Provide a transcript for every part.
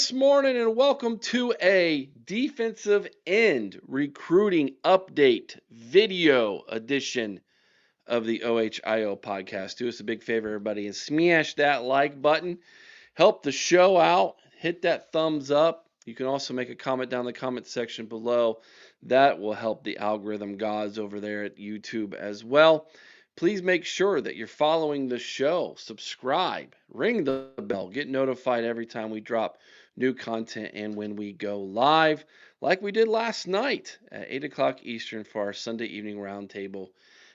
this morning, and welcome to a defensive end recruiting update video edition of the OHIO podcast. Do us a big favor, everybody, and smash that like button. Help the show out. Hit that thumbs up. You can also make a comment down in the comment section below. That will help the algorithm gods over there at YouTube as well. Please make sure that you're following the show, subscribe, ring the bell, get notified every time we drop new content and when we go live, like we did last night at 8 o'clock Eastern for our Sunday evening roundtable.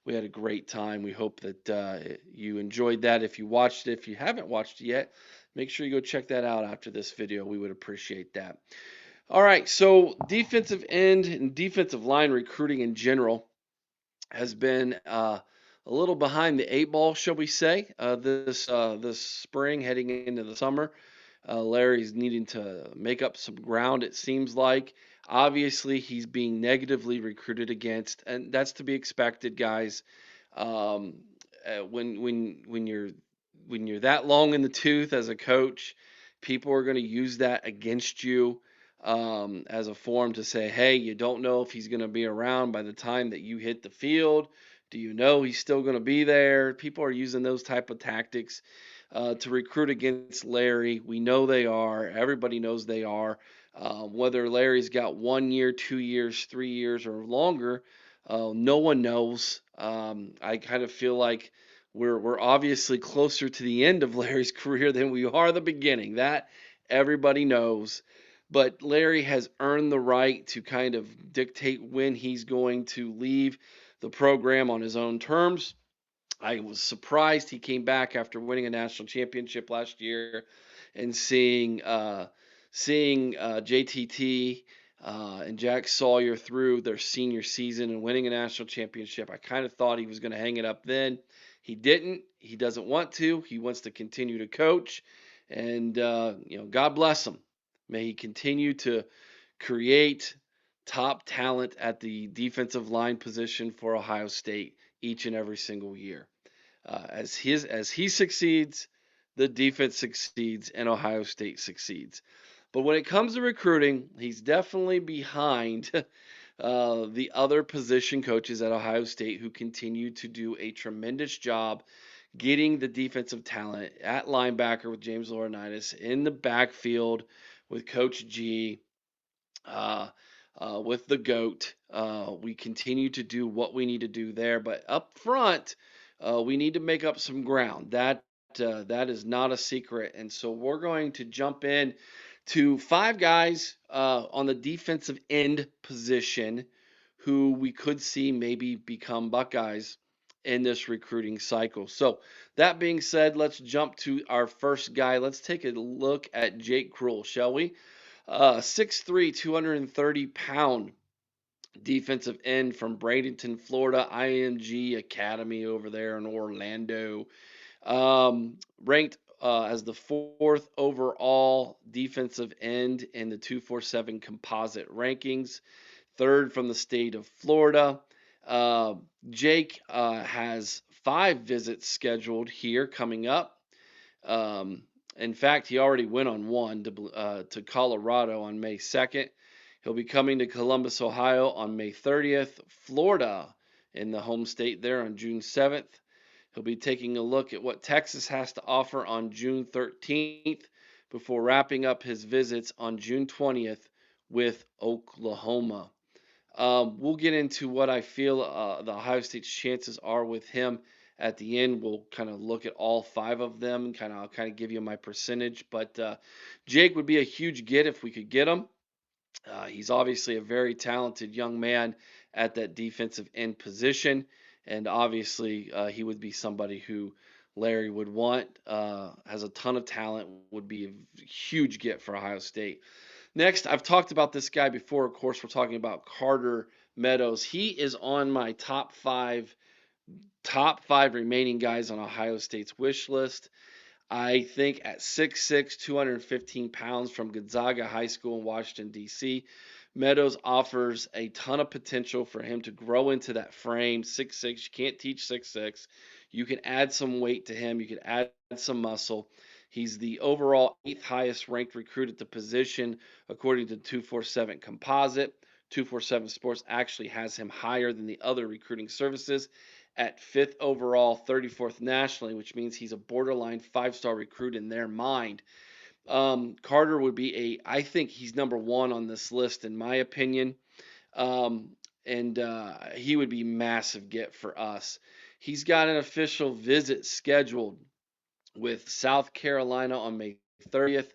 We had a great time. We hope that you enjoyed that. If you watched it, if you haven't watched it yet, make sure you go check that out after this video. We would appreciate that. All right, so defensive end and defensive line recruiting in general has been a little behind the eight ball, shall we say, this spring heading into the summer. Larry's needing to make up some ground, it seems like. Obviously, he's being negatively recruited against, and that's to be expected, guys. Um, when you're that long in the tooth as a coach, people are going to use that against you as a form to say, hey, you don't know if he's going to be around by the time that you hit the field. Do you know he's still going to be there? People are using those type of tactics to recruit against Larry. We know they are. Everybody knows they are. Whether Larry's got 1 year, 2 years, 3 years, or longer, no one knows. I kind of feel like we're obviously closer to the end of Larry's career than we are the beginning. That everybody knows. But Larry has earned the right to kind of dictate when he's going to leave the program on his own terms. I was surprised he came back after winning a national championship last year and seeing JTT and Jack Sawyer through their senior season and winning a national championship. I kind of thought he was going to hang it up then. He didn't. He doesn't want to. He wants to continue to coach, and God bless him. May he continue to create top talent at the defensive line position for Ohio State each and every single year. As he succeeds, the defense succeeds, and Ohio State succeeds. But when it comes to recruiting, he's definitely behind the other position coaches at Ohio State who continue to do a tremendous job getting the defensive talent at linebacker with James Laurinaitis, in the backfield with Coach G, uh, with the GOAT. We continue to do what we need to do there, but up front, we need to make up some ground. That is not a secret, and so we're going to jump in to five guys on the defensive end position who we could see maybe become Buckeyes in this recruiting cycle. So that being said, let's jump to our first guy. Let's take a look at Jake Krull, shall we? 6'3", 230-pound defensive end from Bradenton, Florida, IMG Academy over there in Orlando. Ranked as the fourth overall defensive end in the 247 composite rankings, third from the state of Florida. Jake has 5 visits scheduled here coming up. In fact, he already went on one to Colorado on May 2nd. He'll be coming to Columbus, Ohio on May 30th, Florida in the home state there on June 7th. He'll be taking a look at what Texas has to offer on June 13th before wrapping up his visits on June 20th with Oklahoma. We'll get into what I feel the Ohio State's chances are with him at the end. We'll kind of look at all 5 of them. I'll kind of give you my percentage. But Jake would be a huge get if we could get him. He's obviously a very talented young man at that defensive end position, and obviously he would be somebody who Larry would want. Has a ton of talent. Would be a huge get for Ohio State. Next, I've talked about this guy before. Of course, we're talking about Carter Meadows. He is on my top five remaining guys on Ohio State's wish list. I think at 6'6", 215 pounds from Gonzaga High School in Washington, D.C., Meadows offers a ton of potential for him to grow into that frame. 6'6", you can't teach 6'6". You can add some weight to him. You can add some muscle. He's the overall 8th highest ranked recruit at the position, according to 247 Composite. 247 Sports actually has him higher than the other recruiting services at 5th overall, 34th nationally, which means he's a borderline 5-star recruit in their mind. Carter would be I think he's number one on this list, in my opinion. Um, and he would be massive get for us. He's got an official visit scheduled with South Carolina on May 30th,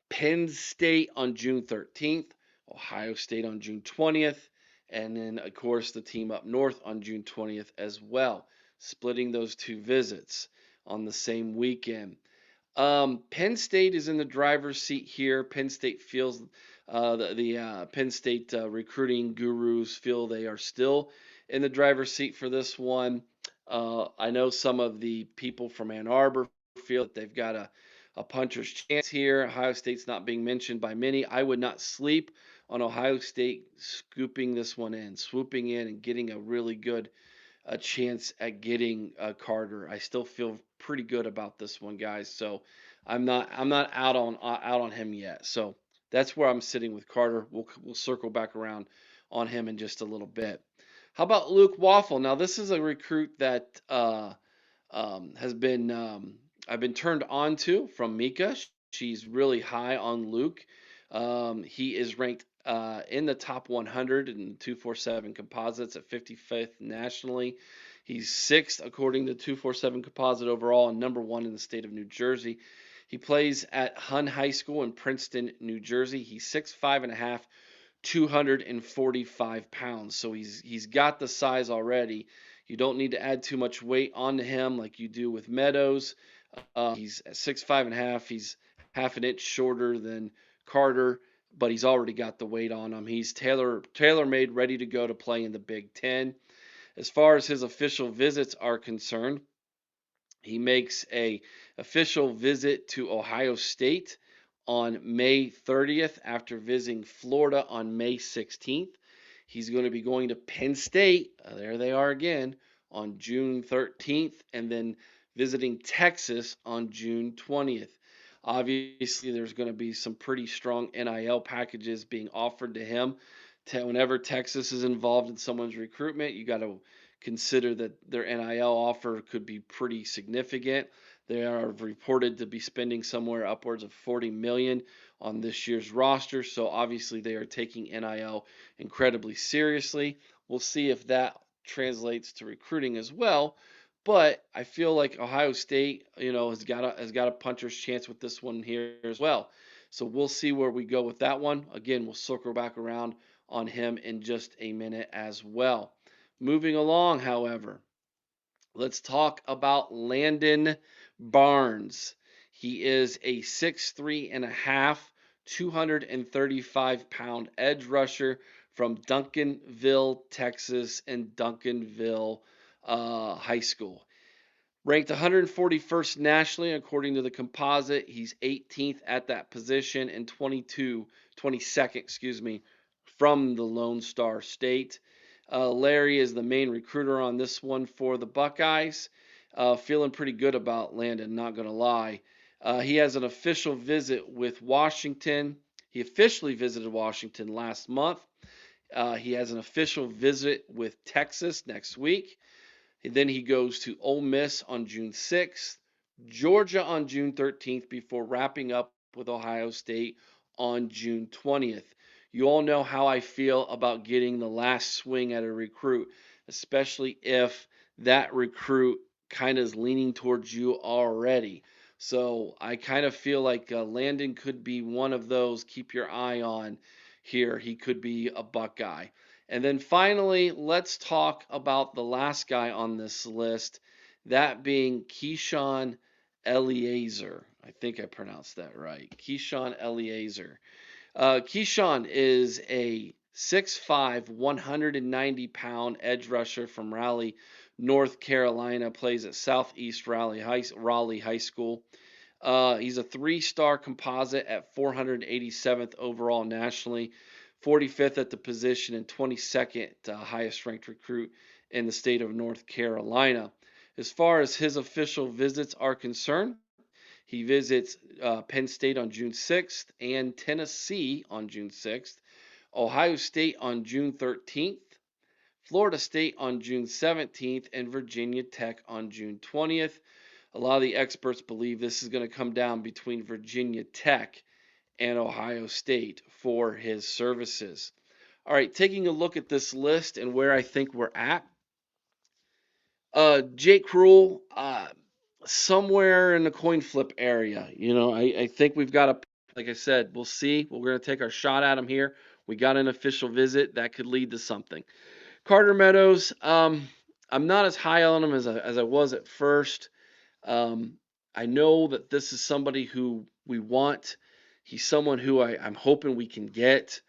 Penn State on June 13th, Ohio State on June 20th, and then, of course, the team up north on June 20th as well, splitting those two visits on the same weekend. Penn State is in the driver's seat here. Penn State feels the Penn State recruiting gurus feel they are still in the driver's seat for this one. I know some of the people from Ann Arbor feel that they've got a puncher's chance here. Ohio State's not being mentioned by many. I would not sleep on Ohio State scooping this one in, swooping in, and getting a really good a chance at getting Carter. I still feel pretty good about this one, guys. So I'm not out on him yet. So that's where I'm sitting with Carter. We'll circle back around on him in just a little bit. How about Luke Waffle? Now this is a recruit that has been I've been turned on to from Mika. She's really high on Luke. He is ranked in the top 100 in 247 composites at 55th nationally. He's sixth according to 247 composite overall and number one in the state of New Jersey. He plays at Hun High School in Princeton, New Jersey. He's 6'5.5", 245 pounds. So he's got the size already. You don't need to add too much weight onto him like you do with Meadows. He's at 6'5.5". He's half an inch shorter than Carter, but he's already got the weight on him. He's tailor made, ready to go to play in the Big Ten. As far as his official visits are concerned, he makes a official visit to Ohio State on May 30th after visiting Florida on May 16th. He's going to be going to Penn State, there they are again, on June 13th, and then visiting Texas on June 20th. Obviously, there's going to be some pretty strong NIL packages being offered to him. Whenever Texas is involved in someone's recruitment, you got to consider that their NIL offer could be pretty significant. They are reported to be spending somewhere upwards of $40 million on this year's roster, so obviously they are taking NIL incredibly seriously. We'll see if that translates to recruiting as well. But I feel like Ohio State, has got a puncher's chance with this one here as well. So we'll see where we go with that one. Again, we'll circle back around on him in just a minute as well. Moving along, however, let's talk about Landon Barnes. He is a 6'3.5", 235-pound edge rusher from Duncanville, Texas, and Duncanville High School. Ranked 141st nationally according to the composite. He's 18th at that position and 22nd, from the Lone Star State. Larry is the main recruiter on this one for the Buckeyes. Feeling pretty good about Landon, not going to lie. He has an official visit with Washington. He officially visited Washington last month. He has an official visit with Texas next week. And then he goes to Ole Miss on June 6th, Georgia on June 13th, before wrapping up with Ohio State on June 20th. You all know how I feel about getting the last swing at a recruit, especially if that recruit kind of is leaning towards you already. So I kind of feel like Landon could be one of those. Keep your eye on here. He could be a Buckeye. And then finally, let's talk about the last guy on this list, that being Keyshawn Eliezer. I think I pronounced that right. Keyshawn Eliezer. Keyshawn is a 6'5", 190-pound edge rusher from Raleigh, North Carolina, plays at Southeast Raleigh High School. He's a 3-star composite at 487th overall nationally, 45th at the position, and 22nd highest ranked recruit in the state of North Carolina. As far as his official visits are concerned, He visits Penn State on June 6th and Tennessee on June 6th, Ohio State on June 13th, Florida State on June 17th, and Virginia Tech on June 20th. A lot of the experts believe this is going to come down between Virginia Tech and Ohio State for his services. All right, taking a look at this list and where I think we're at. Jake Cruel, somewhere in the coin flip area. I think we've got a, like I said, we'll see. We're going to take our shot at him here. We got an official visit that could lead to something. Carter Meadows, I'm not as high on him as I was at first. I know that this is somebody who we want. He's someone who I'm hoping we can get.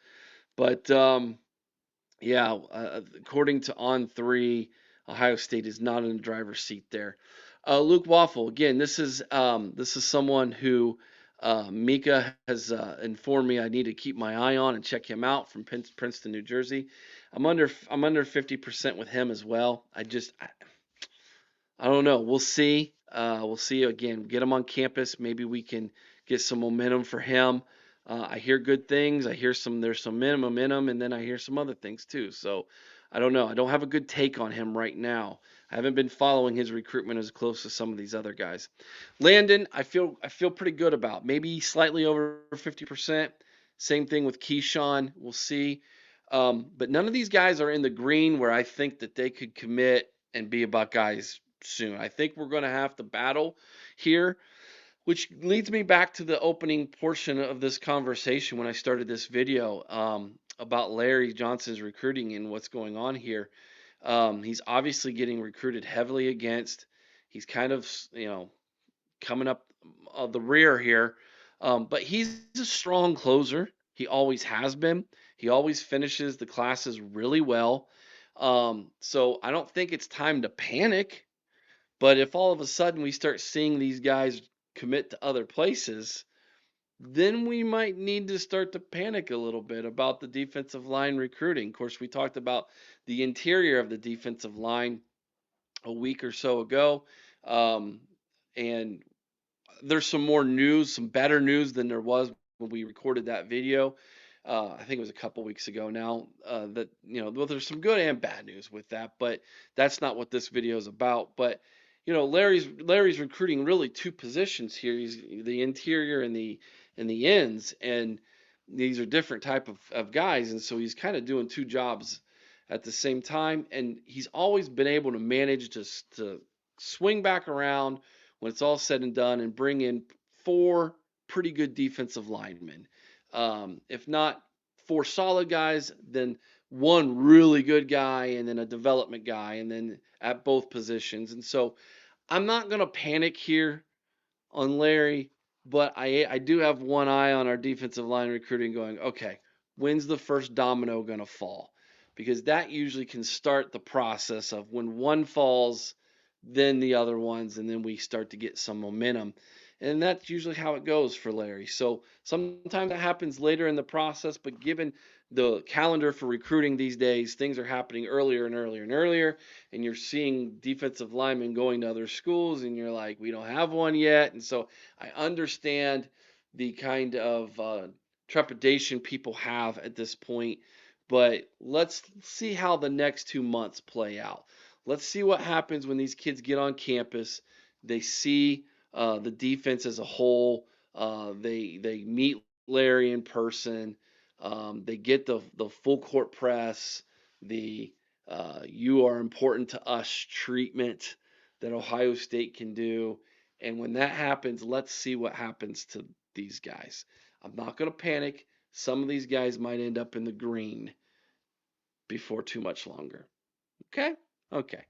But yeah, according to On3, Ohio State is not in the driver's seat there. Luke Waffle, again, this is someone who Mika has informed me I need to keep my eye on and check him out from Princeton, New Jersey. I'm under 50% with him as well. I don't know. We'll see. We'll see again. Get him on campus. Maybe we can get some momentum for him. I hear good things. There's some momentum, and then I hear some other things too. So I don't know. I don't have a good take on him right now. I haven't been following his recruitment as close as some of these other guys. Landon, I feel pretty good about. Maybe slightly over 50%. Same thing with Keyshawn. We'll see. But none of these guys are in the green where I think that they could commit and be about guys soon. I think we're going to have to battle here, which leads me back to the opening portion of this conversation when I started this video about Larry Johnson's recruiting and what's going on here. He's obviously getting recruited heavily against. He's kind of, coming up the rear here, but he's a strong closer. He always has been. He always finishes the classes really well. So I don't think it's time to panic. But if all of a sudden we start seeing these guys commit to other places, then we might need to start to panic a little bit about the defensive line recruiting. Of course, we talked about the interior of the defensive line a week or so ago. And there's some more news, some better news than there was when we recorded that video. I think it was a couple weeks ago now. That well, there's some good and bad news with that, but that's not what this video is about. But Larry's recruiting really two positions here. He's the interior and the ends, and these are different type of guys, and so he's kind of doing two jobs at the same time. And he's always been able to manage to swing back around when it's all said and done and bring in four pretty good defensive linemen. If not four solid guys, then one really good guy and then a development guy and then at both positions. And so I'm not going to panic here on Larry, but I do have one eye on our defensive line recruiting going, okay, when's the first domino going to fall? Because that usually can start the process of when one falls, then the other ones, and then we start to get some momentum. And that's usually how it goes for Larry. So sometimes that happens later in the process, but given the calendar for recruiting these days, things are happening earlier and earlier and earlier, and you're seeing defensive linemen going to other schools, and you're like, we don't have one yet. And so I understand the kind of trepidation people have at this point, but let's see how the next 2 months play out. Let's see what happens when these kids get on campus. They see the defense as a whole. They meet Larry in person. They get the full court press, the you are important to us treatment that Ohio State can do. And when that happens, let's see what happens to these guys. I'm not going to panic. Some of these guys might end up in the green before too much longer. Okay? Okay.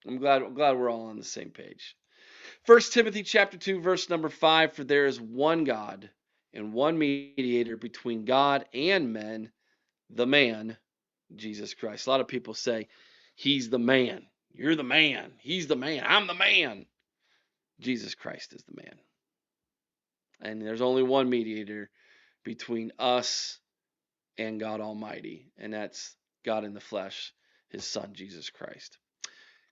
I'm glad we're all on the same page. 1 Timothy chapter 2 verse number 5, for there is one God and one mediator between God and men, the man, Jesus Christ. A lot of people say he's the man. You're the man. He's the man. I'm the man. Jesus Christ is the man. And there's only one mediator between us and God Almighty, and that's God in the flesh, his son Jesus Christ.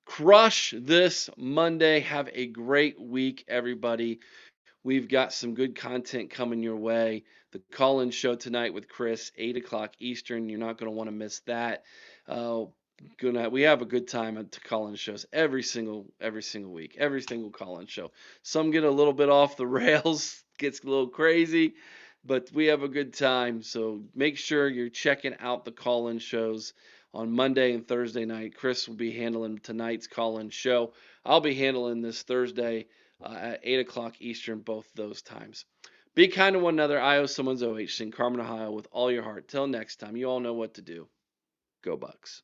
Crush this Monday. Have a great week, everybody. We've got some good content coming your way. The call-in show tonight with Chris, 8 o'clock Eastern. You're not going to want to miss that. Uh, we have a good time at the call-in shows every single week, every single call-in show. Some get a little bit off the rails, gets a little crazy, but we have a good time. So make sure you're checking out the call-in shows on Monday and Thursday night. Chris will be handling tonight's call-in show. I'll be handling this Thursday at 8 o'clock Eastern, both those times. Be kind to one another. I owe someone's OH. Sing Carmen, Ohio with all your heart. Till next time, you all know what to do. Go Bucks.